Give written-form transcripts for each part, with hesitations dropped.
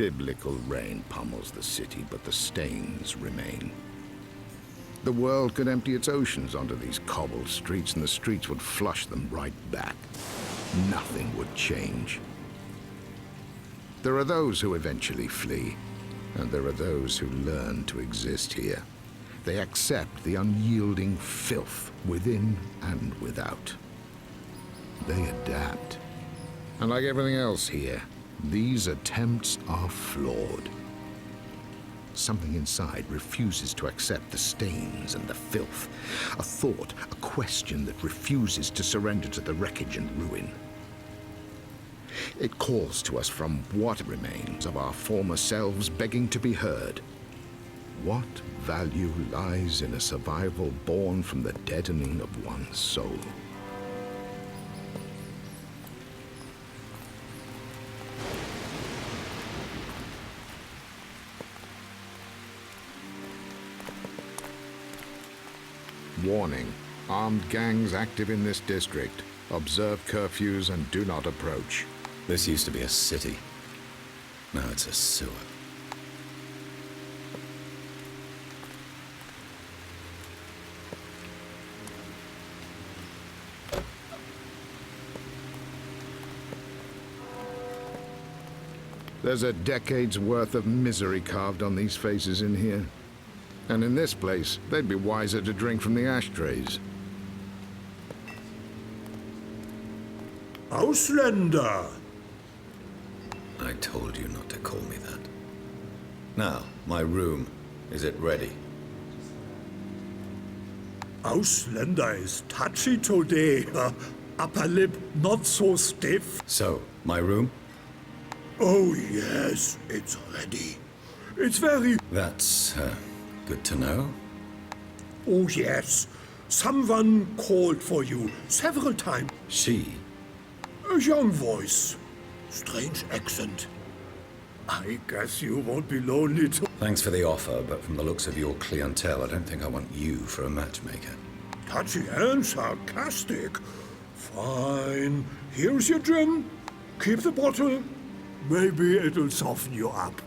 Biblical rain pummels the city, but the stains remain. The world could empty its oceans onto these cobbled streets, and the streets would flush them right back. Nothing would change. There are those who eventually flee, and there are those who learn to exist here. They accept the unyielding filth within and without. They adapt. And like everything else here, these attempts are flawed. Something inside refuses to accept the stains and the filth. A thought, a question that refuses to surrender to the wreckage and ruin. It calls to us from what remains of our former selves, begging to be heard. What value lies in a survival born from the deadening of one's soul? Warning. Armed gangs active in this district. Observe curfews and do not approach. This used to be a city. Now it's a sewer. There's a decade's worth of misery carved on these faces in here. And in this place, they'd be wiser to drink from the ashtrays. Ausländer! I told you not to call me that. Now, my room. Is it ready? Ausländer is touchy today. Upper lip not so stiff. So, my room? Oh yes, it's ready. It's very... That's, good to know. Oh yes, someone called for you several times. She? A young voice. Strange accent. I guess you won't be lonely too. Thanks for the offer, but from the looks of your clientele, I don't think I want you for a matchmaker. Touchy and sarcastic. Fine. Here's your gin. Keep the bottle. Maybe it'll soften you up.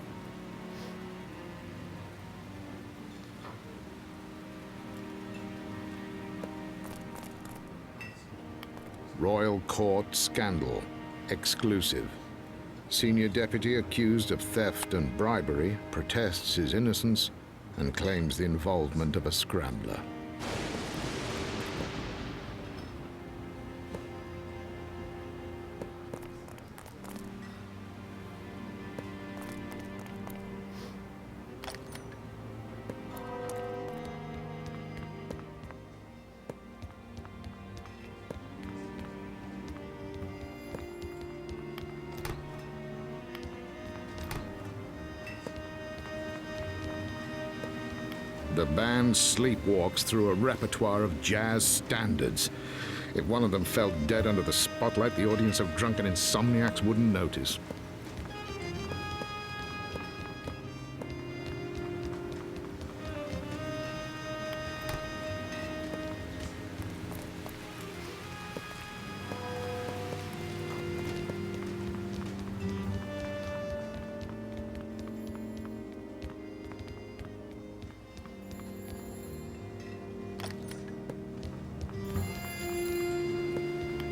Royal Court scandal. Exclusive. Senior deputy accused of theft and bribery protests his innocence and claims the involvement of a scrambler. The band sleepwalks through a repertoire of jazz standards. If one of them fell dead under the spotlight, the audience of drunken insomniacs wouldn't notice.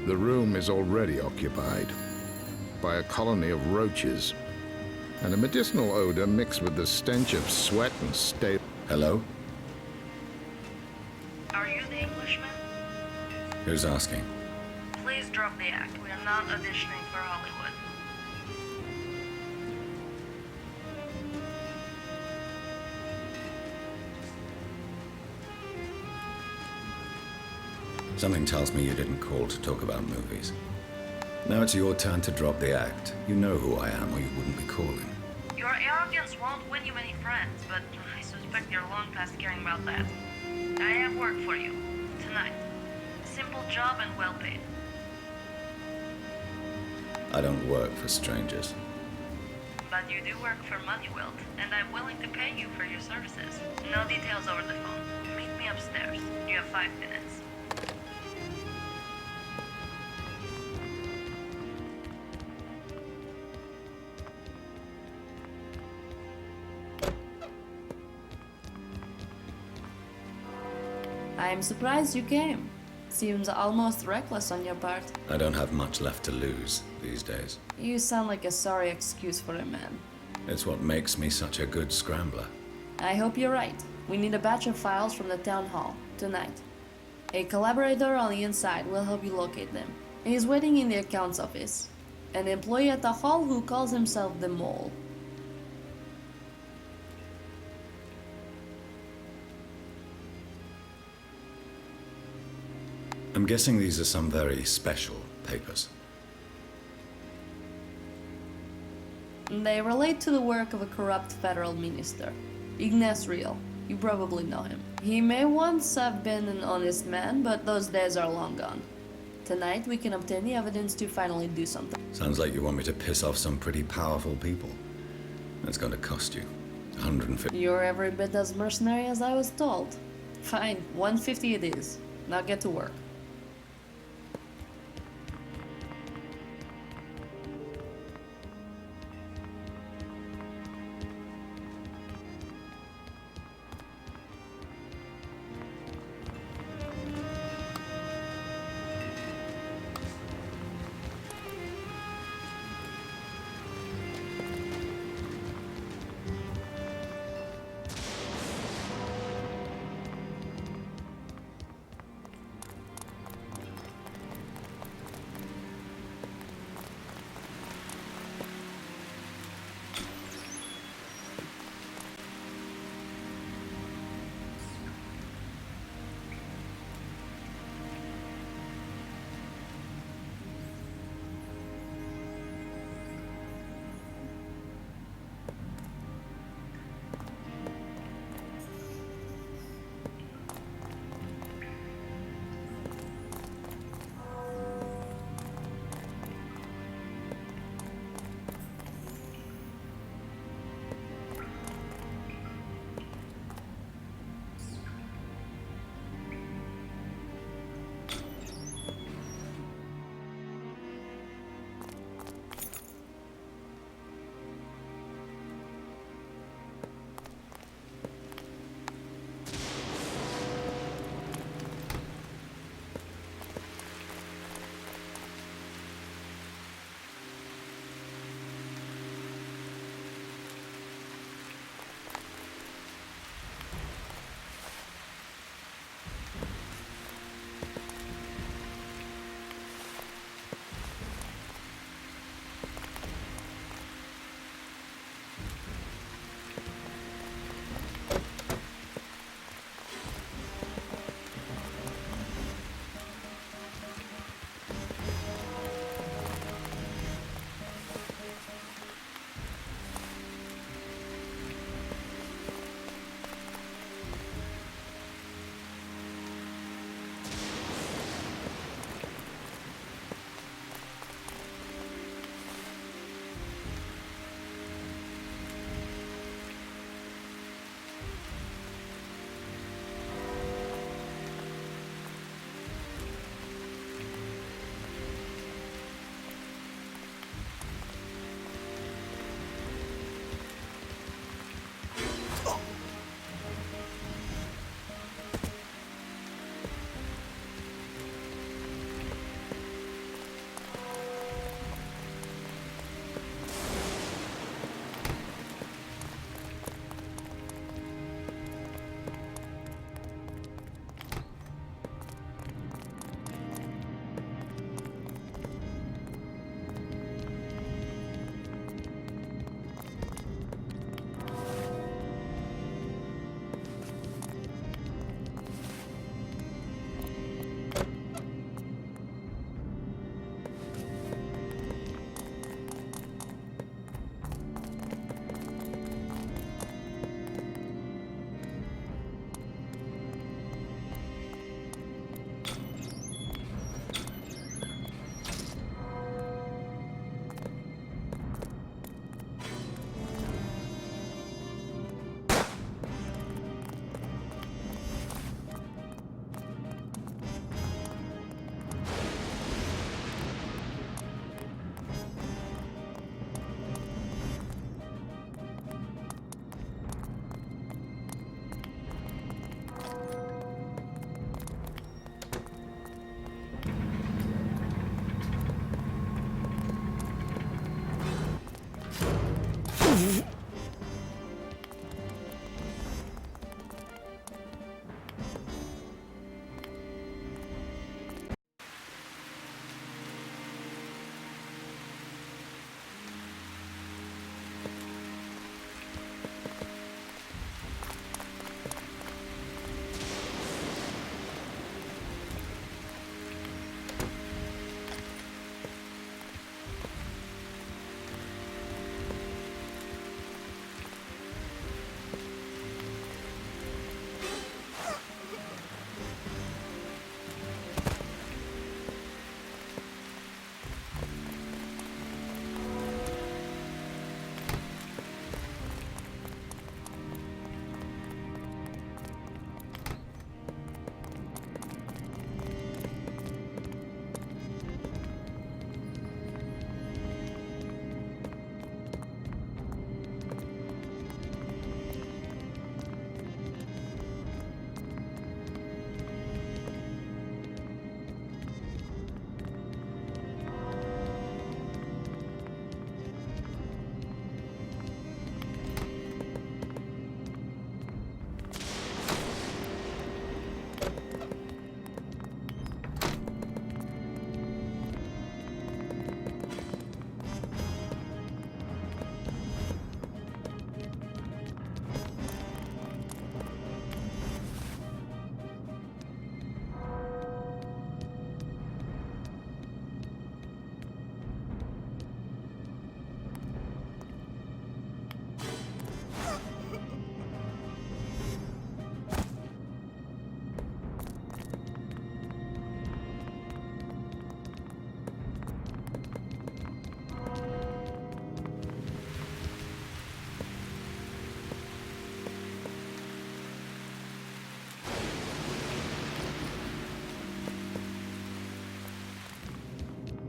The room is already occupied by a colony of roaches, and a medicinal odor mixed with the stench of sweat and stale. Hello? Are you the Englishman? Who's asking? Please drop the act. We are not auditioning for Hollywood. Something tells me you didn't call to talk about movies. Now it's your turn to drop the act. You know who I am, or you wouldn't be calling. Your arrogance won't win you many friends, but I suspect you're long past caring about that. I have work for you. Tonight. Simple job and well paid. I don't work for strangers. But you do work for Moneywilt, and I'm willing to pay you for your services. No details over the phone. Meet me upstairs. You have 5 minutes. I'm surprised you came. Seems almost reckless on your part. I don't have much left to lose these days. You sound like a sorry excuse for a man. It's what makes me such a good scrambler. I hope you're right. We need a batch of files from the town hall, tonight. A collaborator on the inside will help you locate them. He's waiting in the accounts office. An employee at the hall who calls himself the Mole. I'm guessing these are some very special papers. They relate to the work of a corrupt federal minister, Ignace Real. You probably know him. He may once have been an honest man, but those days are long gone. Tonight we can obtain the evidence to finally do something. Sounds like you want me to piss off some pretty powerful people. That's going to cost you 150. You're every bit as mercenary as I was told. Fine, 150 it is. Now get to work.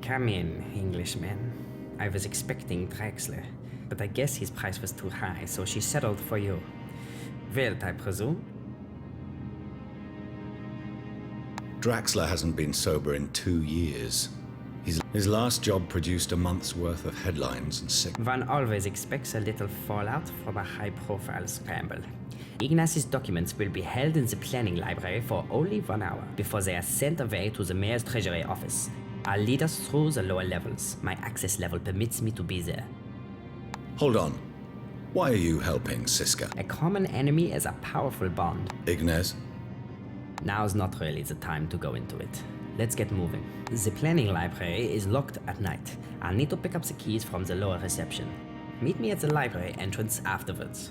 Come in, Englishman. I was expecting Drexler, but I guess his price was too high, so she settled for you. Wilt, I presume? Draxler hasn't been sober in 2 years. His last job produced a month's worth of headlines and sick. One always expects a little fallout from a high-profile scramble. Ignaz's documents will be held in the planning library for only 1 hour before they are sent away to the mayor's treasury office. I'll lead us through the lower levels. My access level permits me to be there. Hold on. Why are you helping Siska? A common enemy is a powerful bond. Ignaz? Now's not really the time to go into it. Let's get moving. The planning library is locked at night. I'll need to pick up the keys from the lower reception. Meet me at the library entrance afterwards.